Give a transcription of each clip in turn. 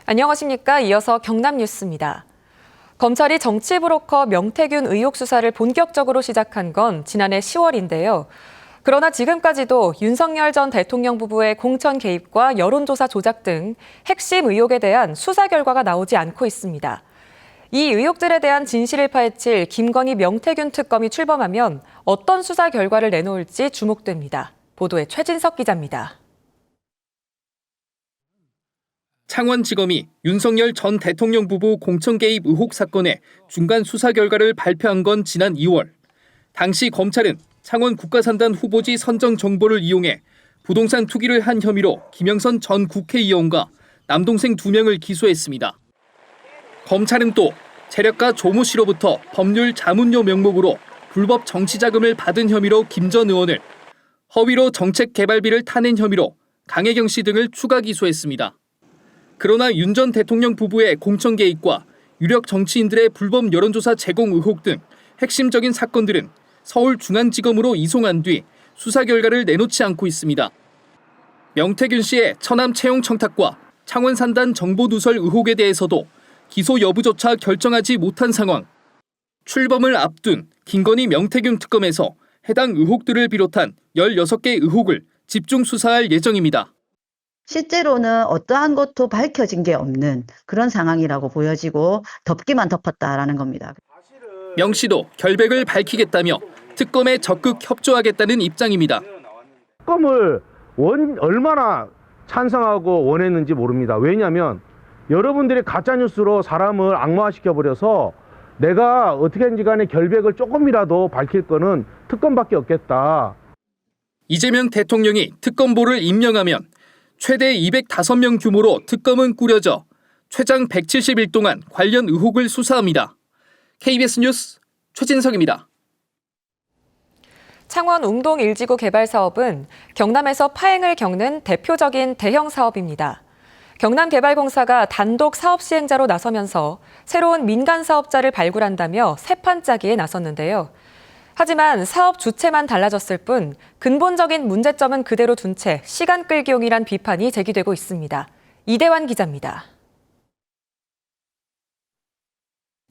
안녕하십니까. 이어서 경남 뉴스입니다. 검찰이 정치 브로커 명태균 의혹 수사를 본격적으로 시작한 건 지난해 10월인데요. 그러나 지금까지도 윤석열 전 대통령 부부의 공천 개입과 여론조사 조작 등 핵심 의혹에 대한 수사 결과가 나오지 않고 있습니다. 이 의혹들에 대한 진실을 파헤칠 김건희 명태균 특검이 출범하면 어떤 수사 결과를 내놓을지 주목됩니다. 보도에 최진석 기자입니다. 창원지검이 윤석열 전 대통령 부부 공천 개입 의혹 사건의 중간 수사 결과를 발표한 건 지난 2월. 당시 검찰은 창원 국가산단 후보지 선정 정보를 이용해 부동산 투기를 한 혐의로 김영선 전 국회의원과 남동생 2명을 기소했습니다. 검찰은 또 재력가 조모 씨로부터 법률 자문료 명목으로 불법 정치자금을 받은 혐의로 김 전 의원을, 허위로 정책 개발비를 타낸 혐의로 강혜경 씨 등을 추가 기소했습니다. 그러나 윤 전 대통령 부부의 공천 개입과 유력 정치인들의 불법 여론조사 제공 의혹 등 핵심적인 사건들은 서울중앙지검으로 이송한 뒤 수사 결과를 내놓지 않고 있습니다. 명태균 씨의 처남 채용 청탁과 창원 산단 정보 누설 의혹에 대해서도 기소 여부조차 결정하지 못한 상황. 출범을 앞둔 김건희 명태균 특검에서 해당 의혹들을 비롯한 16개 의혹을 집중 수사할 예정입니다. 실제로는 어떠한 것도 밝혀진 게 없는 그런 상황이라고 보여지고 덮기만 덮었다라는 겁니다. 명 씨도 결백을 밝히겠다며 특검에 적극 협조하겠다는 입장입니다. 특검을 얼마나 찬성하고 원했는지 모릅니다. 왜냐하면 여러분들이 가짜뉴스로 사람을 악마화시켜버려서 내가 어떻게든지 간에 결백을 조금이라도 밝힐 거는 특검밖에 없겠다. 이재명 대통령이 특검보를 임명하면 최대 205명 규모로 특검은 꾸려져 최장 170일 동안 관련 의혹을 수사합니다. KBS 뉴스 최진석입니다. 창원 웅동 1지구 개발 사업은 경남에서 파행을 겪는 대표적인 대형 사업입니다. 경남개발공사가 단독 사업 시행자로 나서면서 새로운 민간 사업자를 발굴한다며 새 판 짜기에 나섰는데요. 하지만 사업 주체만 달라졌을 뿐 근본적인 문제점은 그대로 둔 채 시간 끌기용이란 비판이 제기되고 있습니다. 이대환 기자입니다.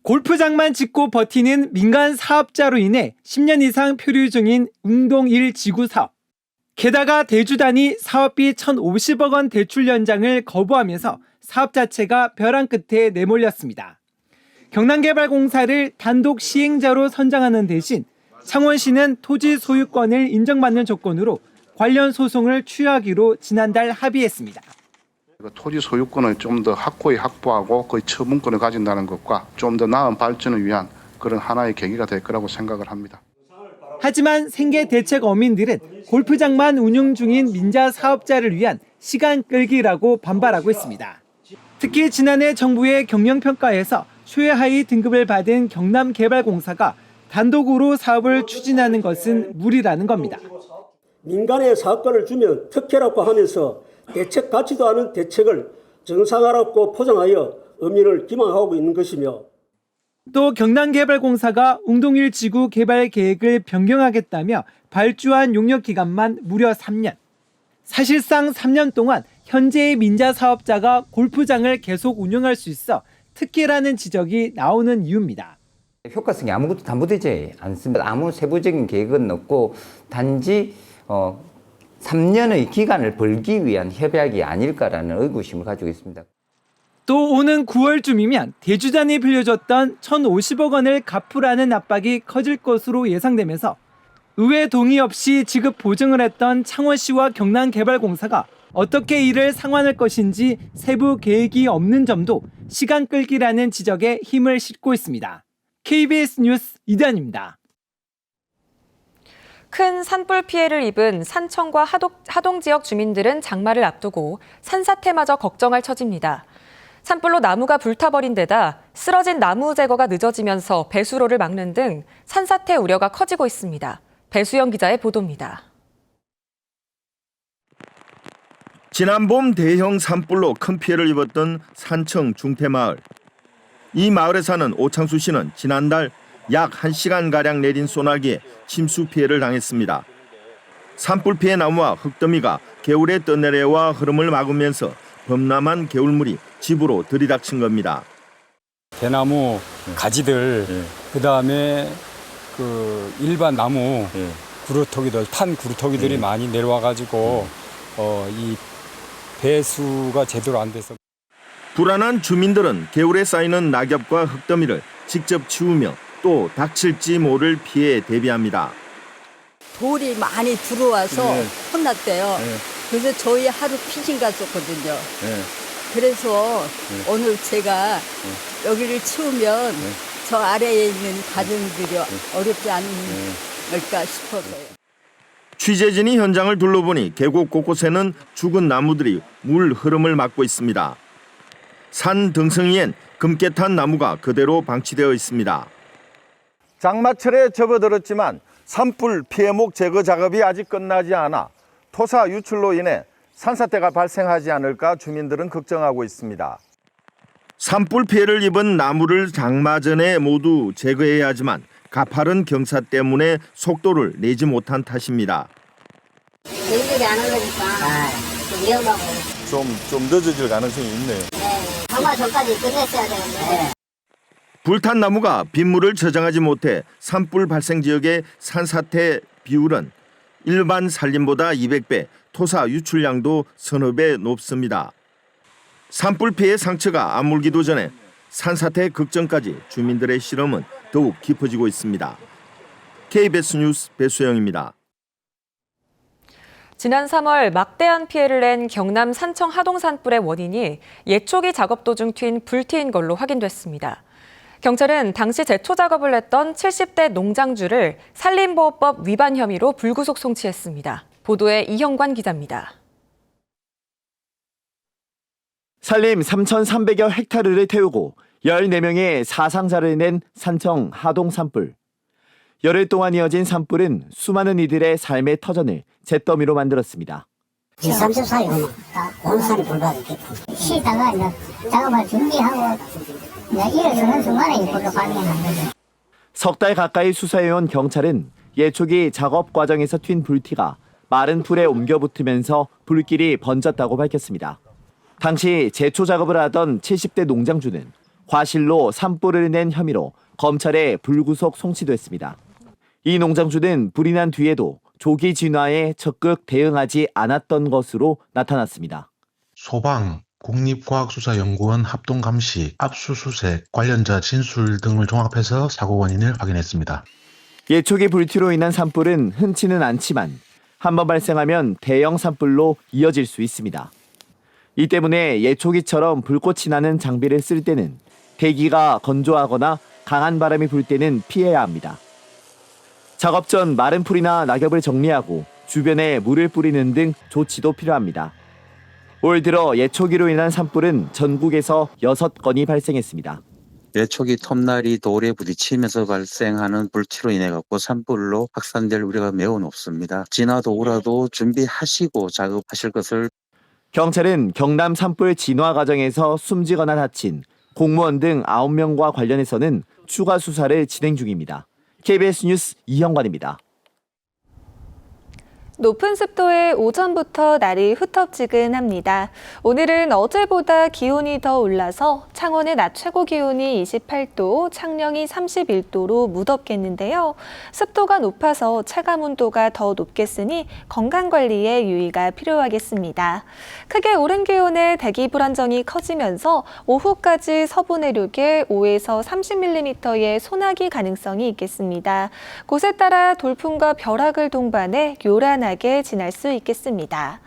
골프장만 짓고 버티는 민간 사업자로 인해 10년 이상 표류 중인 웅동 1지구 사업. 게다가 대주단이 사업비 1,050억 원 대출 연장을 거부하면서 사업 자체가 벼랑 끝에 내몰렸습니다. 경남개발공사를 단독 시행자로 선정하는 대신 창원시는 토지 소유권을 인정받는 조건으로 관련 소송을 취하기로 지난달 합의했습니다. 토지 소유권을 좀 더 확고히 확보하고 거의 처분권을 가진다는 것과 좀 더 나은 발전을 위한 그런 하나의 계기가 될 거라고 생각을 합니다. 하지만 생계 대책 어민들은 골프장만 운영 중인 민자 사업자를 위한 시간 끌기라고 반발하고 있습니다. 특히 지난해 정부의 경영평가에서 최하위 등급을 받은 경남개발공사가 단독으로 사업을 추진하는 것은 무리라는 겁니다. 민간에 사업권을 주면 특혜라고 하면서 대책 같지도 않은 대책을 정상화라고 포장하여 어민을 기망하고 있는 것이며, 또 경남개발공사가 웅동 1지구 개발 계획을 변경하겠다며 발주한 용역 기간만 무려 3년. 사실상 3년 동안 현재의 민자 사업자가 골프장을 계속 운영할 수 있어 특혜라는 지적이 나오는 이유입니다. 효과성이 아무것도 담보되지 않습니다. 아무 세부적인 계획은 없고 단지 3년의 기간을 벌기 위한 협약이 아닐까라는 의구심을 가지고 있습니다. 또 오는 9월쯤이면 대주단이 빌려줬던 1,050억 원을 갚으라는 압박이 커질 것으로 예상되면서 의회 동의 없이 지급 보증을 했던 창원시와 경남개발공사가 어떻게 이를 상환할 것인지 세부 계획이 없는 점도 시간 끌기라는 지적에 힘을 싣고 있습니다. KBS 뉴스 이대환입니다. 큰 산불 피해를 입은 산청과 하동 지역 주민들은 장마를 앞두고 산사태마저 걱정할 처지입니다. 산불로 나무가 불타버린 데다 쓰러진 나무 제거가 늦어지면서 배수로를 막는 등 산사태 우려가 커지고 있습니다. 배수영 기자의 보도입니다. 지난 봄 대형 산불로 큰 피해를 입었던 산청 중태마을. 이 마을에 사는 오창수 씨는 지난달 약 1시간가량 내린 소나기에 침수 피해를 당했습니다. 산불 피해 나무와 흙더미가 개울의 떠내려와 흐름을 막으면서 범람한 개울물이 집으로 들이닥친 겁니다. 대나무 가지들, 그다음에 그 일반 나무 구루터기들, 탄 구루터기들이 많이 내려와가지고 이 배수가 제대로 안 돼서. 불안한 주민들은 개울에 쌓이는 낙엽과 흙더미를 직접 치우며 또 닥칠지 모를 피해에 대비합니다. 돌이 많이 들어와서 혼났대요. 그래서 저희 하루 피신 갔었거든요. 그래서 오늘 제가 여기를 치우면 저 아래에 있는 가정들이 어렵지 않을까 싶어서요. 취재진이 현장을 둘러보니 계곡 곳곳에는 죽은 나무들이 물 흐름을 막고 있습니다. 산 등성이엔 금깨 탄 나무가 그대로 방치되어 있습니다. 장마철에 접어들었지만 산불 피해목 제거 작업이 아직 끝나지 않아 토사 유출로 인해 산사태가 발생하지 않을까 주민들은 걱정하고 있습니다. 산불 피해를 입은 나무를 장마 전에 모두 제거해야 하지만 가파른 경사 때문에 속도를 내지 못한 탓입니다. 일일이 안 오르니까 좀 위험하고. 좀 늦어질 가능성이 있네요. 네, 장마 전까지 끝냈어야 되는데. 불탄 나무가 빗물을 저장하지 못해 산불 발생 지역의 산사태 비율은 일반 산림보다 200배, 토사 유출량도 서너 배 높습니다. 산불 피해 상처가 아물기도 전에 산사태 걱정까지 주민들의 실험은 더욱 깊어지고 있습니다. KBS 뉴스 배수영입니다. 지난 3월 막대한 피해를 낸 경남 산청 하동 산불의 원인이 예초기 작업 도중 튄 불티인 걸로 확인됐습니다. 경찰은 당시 제초 작업을 했던 70대 농장주를 산림보호법 위반 혐의로 불구속 송치했습니다. 보도에 이형관 기자입니다. 산림 3,300여 헥타르를 태우고 14명의 사상자를 낸 산청 하동 산불. 열흘 동안 이어진 산불은 수많은 이들의 삶의 터전을 잿더미로 만들었습니다. 30살이구나. 온산이 불과했겠다. 쉬다가 이제 작업을 준비하고 일어서는 순간에 이 불로 발견한 거죠. 석 달 가까이 수사해온 경찰은 예초기 작업 과정에서 튄 불티가 마른 풀에 옮겨 붙으면서 불길이 번졌다고 밝혔습니다. 당시 제초 작업을 하던 70대 농장주는 과실로 산불을 낸 혐의로 검찰에 불구속 송치됐습니다. 이 농장주는 불이 난 뒤에도 조기 진화에 적극 대응하지 않았던 것으로 나타났습니다. 소방, 국립과학수사연구원 합동감시, 압수수색, 관련자 진술 등을 종합해서 사고 원인을 확인했습니다. 예초기 불티로 인한 산불은 흔치는 않지만 한번 발생하면 대형 산불로 이어질 수 있습니다. 이 때문에 예초기처럼 불꽃이 나는 장비를 쓸 때는 대기가 건조하거나 강한 바람이 불 때는 피해야 합니다. 작업 전 마른 풀이나 낙엽을 정리하고 주변에 물을 뿌리는 등 조치도 필요합니다. 올 들어 예초기로 인한 산불은 전국에서 6건이 발생했습니다. 예초기 톱날이 돌에 부딪히면서 발생하는 불티로 인해 갖고 산불로 확산될 우려가 매우 높습니다. 진화도 우라도 준비하시고 작업하실 것을. 경찰은 경남 산불 진화 과정에서 숨지거나 다친 공무원 등 9명과 관련해서는 추가 수사를 진행 중입니다. KBS 뉴스 이형관입니다. 높은 습도에 오전부터 날이 후텁지근합니다. 오늘은 어제보다 기온이 더 올라서 창원의 낮 최고 기온이 28도, 창녕이 31도로 무덥겠는데요. 습도가 높아서 체감 온도가 더 높겠으니 건강관리에 유의가 필요하겠습니다. 크게 오른 기온에 대기 불안정이 커지면서 오후까지 서부 내륙에 5에서 30mm의 소나기 가능성이 있겠습니다. 곳에 따라 돌풍과 벼락을 동반해 요란하게 지날 수 있겠습니다.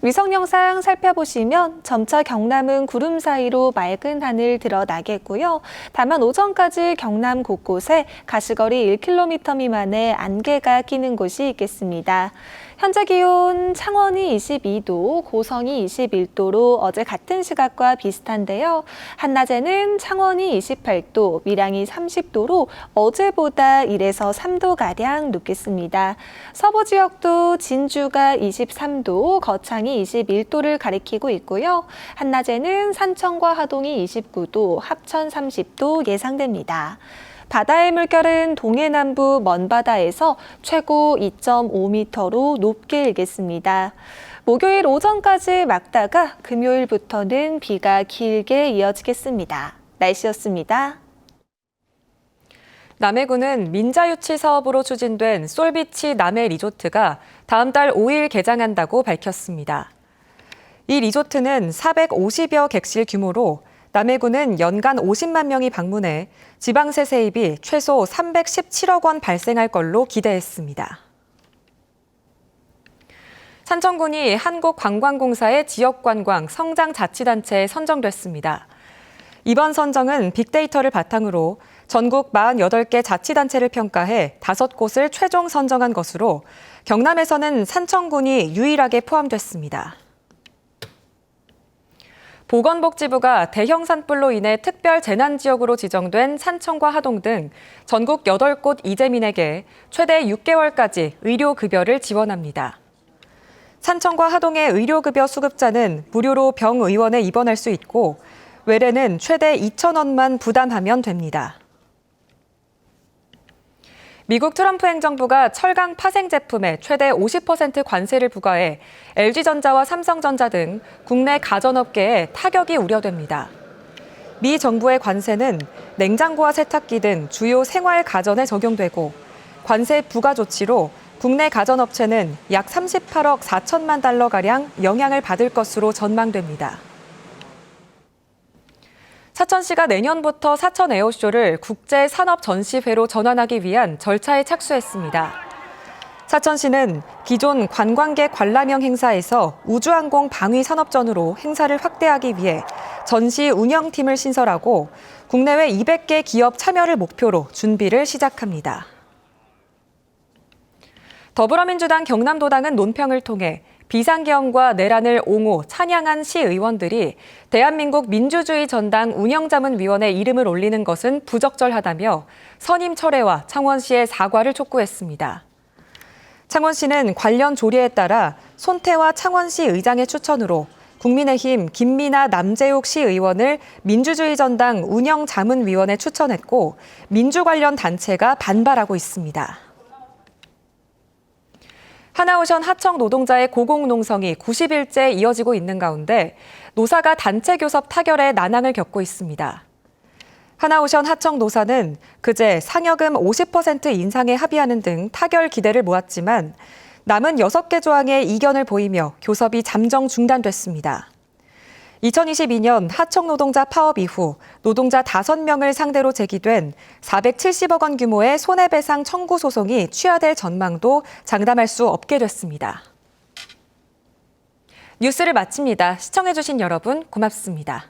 위성 영상 살펴보시면 점차 경남은 구름 사이로 맑은 하늘 드러나겠고요. 다만 오전까지 경남 곳곳에 가시거리 1km 미만의 안개가 끼는 곳이 있겠습니다. 현재 기온 창원이 22도, 고성이 21도로 어제 같은 시각과 비슷한데요. 한낮에는 창원이 28도, 밀양이 30도로 어제보다 1에서 3도가량 높겠습니다. 서부 지역도 진주가 23도, 거창이 21도를 가리키고 있고요. 한낮에는 산청과 하동이 29도, 합천 30도 예상됩니다. 바다의 물결은 동해남부 먼바다에서 최고 2.5m로 높게 일겠습니다. 목요일 오전까지 막다가 금요일부터는 비가 길게 이어지겠습니다. 날씨였습니다. 남해군은 민자유치 사업으로 추진된 솔비치 남해 리조트가 다음 달 5일 개장한다고 밝혔습니다. 이 리조트는 450여 객실 규모로 남해군은 연간 50만 명이 방문해 지방세 세입이 최소 317억 원 발생할 걸로 기대했습니다. 산청군이 한국관광공사의 지역관광 성장자치단체에 선정됐습니다. 이번 선정은 빅데이터를 바탕으로 전국 48개 자치단체를 평가해 5곳을 최종 선정한 것으로 경남에서는 산청군이 유일하게 포함됐습니다. 보건복지부가 대형 산불로 인해 특별 재난지역으로 지정된 산청과 하동 등 전국 8곳 이재민에게 최대 6개월까지 의료급여를 지원합니다. 산청과 하동의 의료급여 수급자는 무료로 병의원에 입원할 수 있고 외래는 최대 2,000원만 부담하면 됩니다. 미국 트럼프 행정부가 철강 파생 제품에 최대 50% 관세를 부과해 LG전자와 삼성전자 등 국내 가전업계에 타격이 우려됩니다. 미 정부의 관세는 냉장고와 세탁기 등 주요 생활 가전에 적용되고 관세 부과 조치로 국내 가전업체는 약 38억 4천만 달러가량 영향을 받을 것으로 전망됩니다. 사천시가 내년부터 사천 에어쇼를 국제산업전시회로 전환하기 위한 절차에 착수했습니다. 사천시는 기존 관광객 관람형 행사에서 우주항공 방위산업전으로 행사를 확대하기 위해 전시 운영팀을 신설하고 국내외 200개 기업 참여를 목표로 준비를 시작합니다. 더불어민주당 경남도당은 논평을 통해 비상계엄과 내란을 옹호, 찬양한 시의원들이 대한민국 민주주의 전당 운영자문위원회 이름을 올리는 것은 부적절하다며 선임 철회와 창원시의 사과를 촉구했습니다. 창원시는 관련 조례에 따라 손태화 창원시 의장의 추천으로 국민의힘 김미나 남재욱 시의원을 민주주의 전당 운영자문위원에 추천했고 민주 관련 단체가 반발하고 있습니다. 하나오션 하청 노동자의 고공농성이 90일째 이어지고 있는 가운데 노사가 단체 교섭 타결에 난항을 겪고 있습니다. 하나오션 하청 노사는 그제 상여금 50% 인상에 합의하는 등 타결 기대를 모았지만 남은 6개 조항에 이견을 보이며 교섭이 잠정 중단됐습니다. 2022년 하청 노동자 파업 이후 노동자 5명을 상대로 제기된 470억 원 규모의 손해배상 청구 소송이 취하될 전망도 장담할 수 없게 됐습니다. 뉴스를 마칩니다. 시청해주신 여러분 고맙습니다.